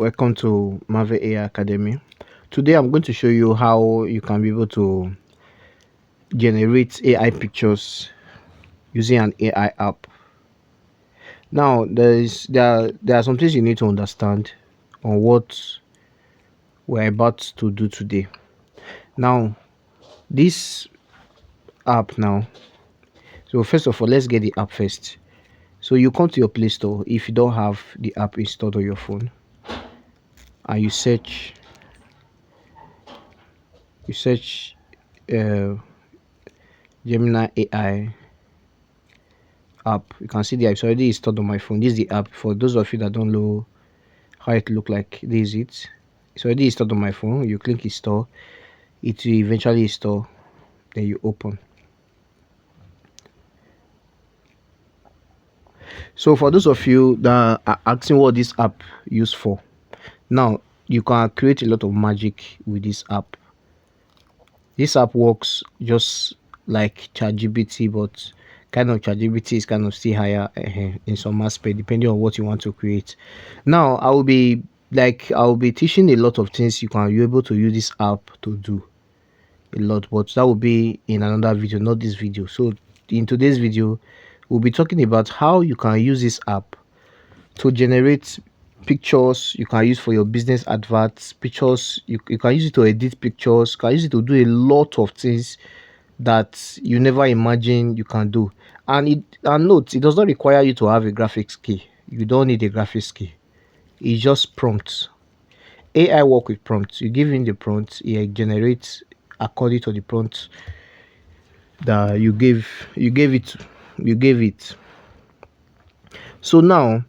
Welcome to Marvel AI Academy. Today I'm going to show you how you can be able to generate AI pictures using an AI app. Now there are some things you need to understand on what we're about to do today. Now this app now. So first of all, let's get the app first. So you come to your Play Store if you don't have the app installed on your phone, and you search uh, Gemini AI app. You can see the app is already installed on my phone. This is the app. For those of you that don't know how it look like, this is it. It's already installed on my phone. You click install, it will eventually install, then you open. So for those of you that are asking what this app used for, now you can create a lot of magic with this app. This app works just like ChatGPT, but kind of ChatGPT is kind of still higher in some aspect, depending on what you want to create. Now I'll be teaching a lot of things you're able to use this app to do a lot, but that will be in another video, not this video. So in today's video, we'll be talking about how you can use this app to generate pictures you can use for your business adverts, pictures you can use it to edit pictures, you can use it to do a lot of things that you never imagine you can do. And note, it does not require you to have a graphics key. You don't need a graphics key. It's just prompts. AI work with prompts. You give in the prompt, it generates according to the prompt that you gave it. So now,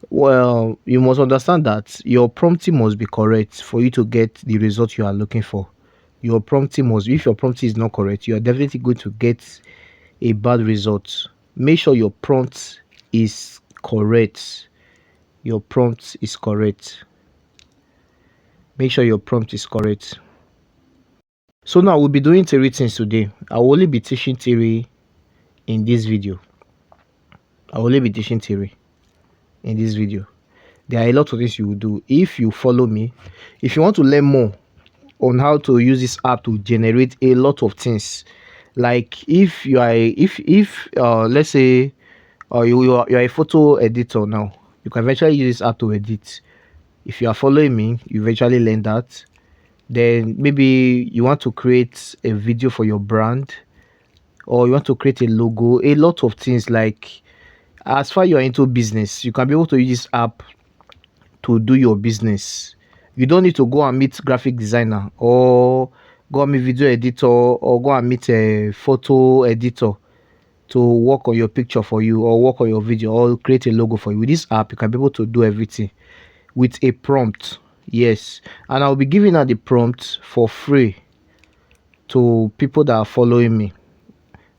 well, you must understand that your prompting must be correct for you to get the result you are looking for. If your prompting is not correct, you are definitely going to get a bad result. Make sure your prompt is correct. Your prompt is correct. Make sure your prompt is correct. So now we'll be doing theory things today. I will only be teaching theory in this video. There are a lot of things you will do if you follow me. If you want to learn more on how to use this app to generate a lot of things, like if you are if let's say you're a photo editor now, you can eventually use this app to edit. If you are following me, you eventually learn that. Then maybe you want to create a video for your brand, or you want to create a logo, a lot of things. Like as far you are into business, you can be able to use this app to do your business. You don't need to go and meet graphic designer, or go and meet video editor, or go and meet a photo editor to work on your picture for you, or work on your video, or create a logo for you. With this app, you can be able to do everything with a prompt. Yes, and I'll be giving out the prompt for free to people that are following me.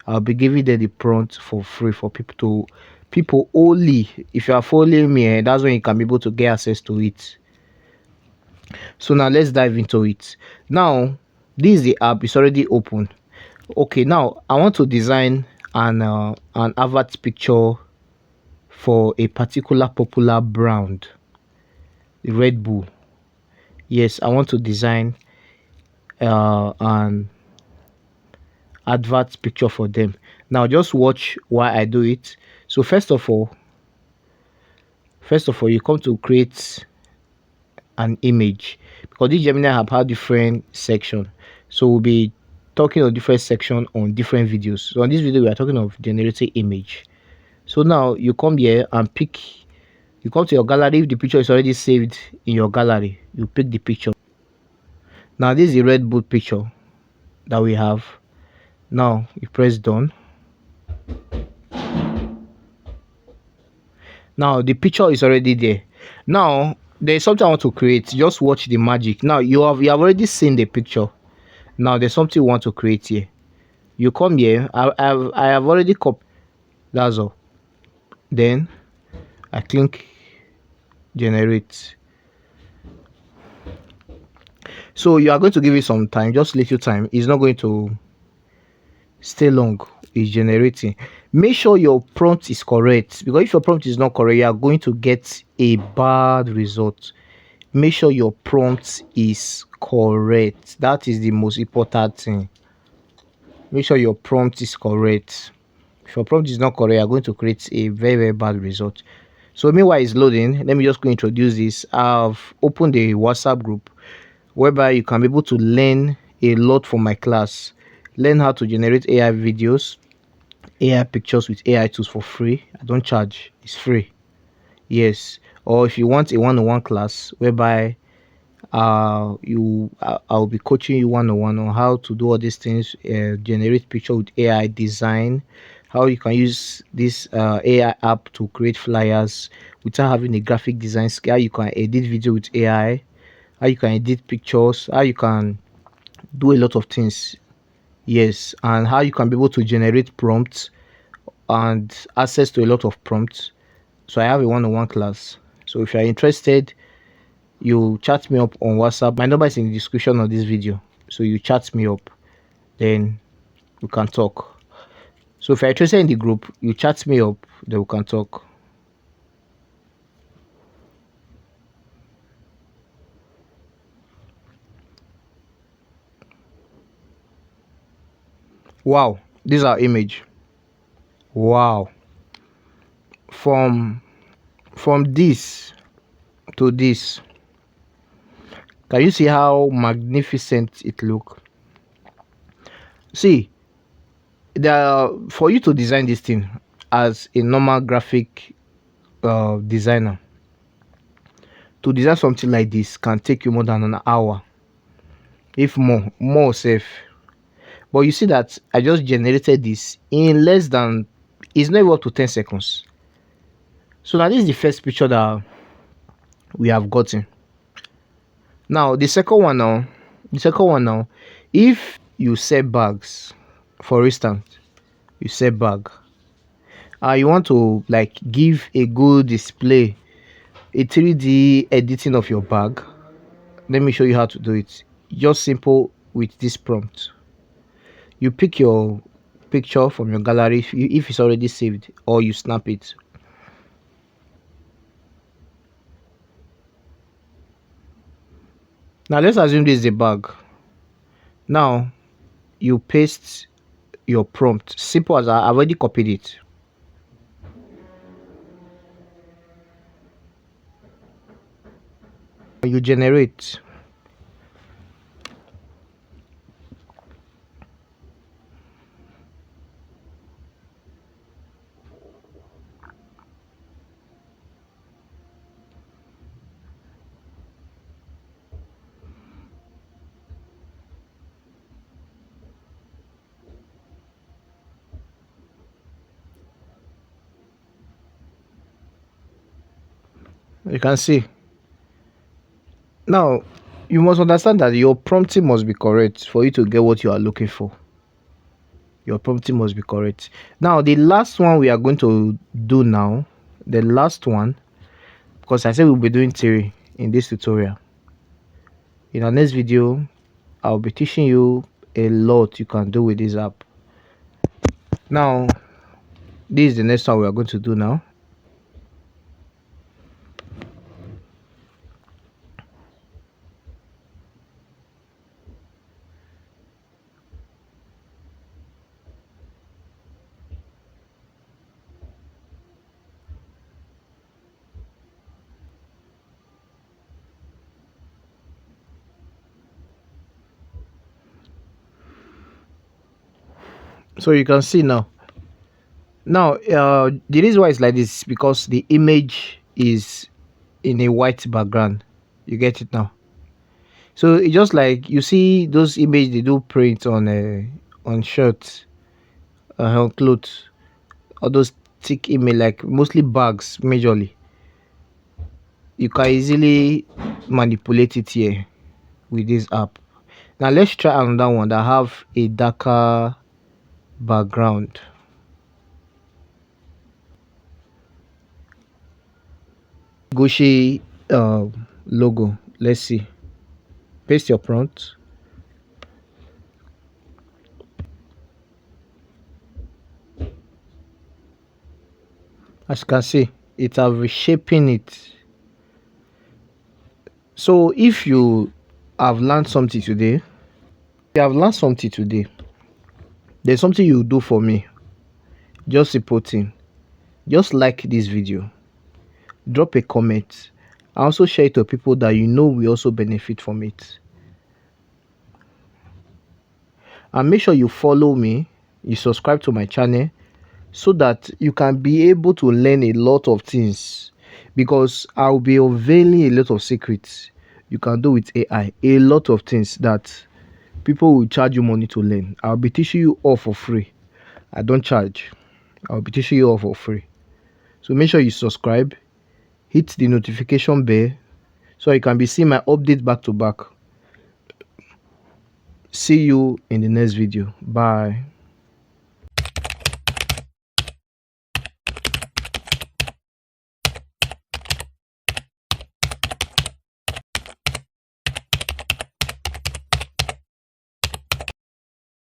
I'll be giving them the prompt for free for people only. If you are following me, that's when you can be able to get access to it. So now let's dive into it. Now this is the app. It's already open. Okay, now I want to design an advert picture for a particular popular brand, the Red Bull. Yes, I want to design an advert picture for them. Now just watch why I do it. So first of all, you come to create an image, because this Gemini app have different section. So we'll be talking on different section on different videos. So on this video, we are talking of generating image. So now you come here and you come to your gallery. If the picture is already saved in your gallery, you pick the picture. Now this is the Red Bull picture that we have. Now you press done. Now the picture is already there. Now there's something I want to create. Just watch the magic. Now you have already seen the picture. Now there's something you want to create here. You come here. I have already copied. That's all. Then I click generate. So you are going to give it some time, just little time. It's not going to stay long. It's generating. Make sure your prompt is correct, because if your prompt is not correct, you are going to get a bad result. make sure your prompt is correct. That is the most important thing. Make sure your prompt is correct. If your prompt is not correct, you're going to create a very, very bad result. So meanwhile it's loading, let me just go introduce this. I've opened a WhatsApp group whereby you can be able to learn a lot from my class. Learn how to generate AI videos, AI pictures with AI tools for free. I don't charge, it's free. Yes. Or if you want a one-on-one class whereby I'll be coaching you one-on-one on how to do all these things, generate picture with AI design, how you can use this AI app to create flyers without having a graphic design skill, how you can edit video with AI, how you can edit pictures, how you can do a lot of things. Yes, and how you can be able to generate prompts and access to a lot of prompts. So I have a one-on-one class. So if you're interested, you chat me up on WhatsApp. My number is in the description of this video. So you chat me up, then we can talk. So if you're interested in the group, you chat me up, then we can talk. Wow, this is our image. Wow. From this to this, can you see how magnificent it look? See, for you to design this thing as a normal graphic designer, to design something like this can take you more than an hour, if more safe. But you see that I just generated this in less than, it's not even up to 10 seconds. So now this is the first picture that we have gotten. Now the second one now, if you sell bags, for instance, you sell bag, you want to like give a good display, a 3D editing of your bag. Let me show you how to do it. Just simple with this prompt. You pick your picture from your gallery if it's already saved, or you snap it. Now let's assume this is a bag. Now you paste your prompt. Simple as I've already copied it. You generate. You can see. Now you must understand that your prompting must be correct for you to get what you are looking for. Your prompting must be correct. Now the last one we are going to do now, the last one, because I said we'll be doing theory in this tutorial. In our next video, I'll be teaching you a lot you can do with this app. Now this is the next one we are going to do now. So you can see now. Now the reason why it's like this is because the image is in a white background. You get it now? So it's just like you see those images they do print on shirts, on clothes, all those thick image, like mostly bags majorly. You can easily manipulate it here with this app. Now let's try another one that have a darker background. Gucci logo. Let's see. Paste your prompt. As you can see, it have reshaping it. So if you have learned something today, there's something you do for me. Just supporting. Just like this video. Drop a comment. And also share it to people that you know will also benefit from it. And make sure you follow me. You subscribe to my channel so that you can be able to learn a lot of things, because I'll be unveiling a lot of secrets you can do with AI, a lot of things that people will charge you money to learn. I'll be teaching you all for free. I don't charge. I'll be teaching you all for free. So make sure you subscribe, hit the notification bell so you can be seeing my update back to back. See you in the next video. Bye.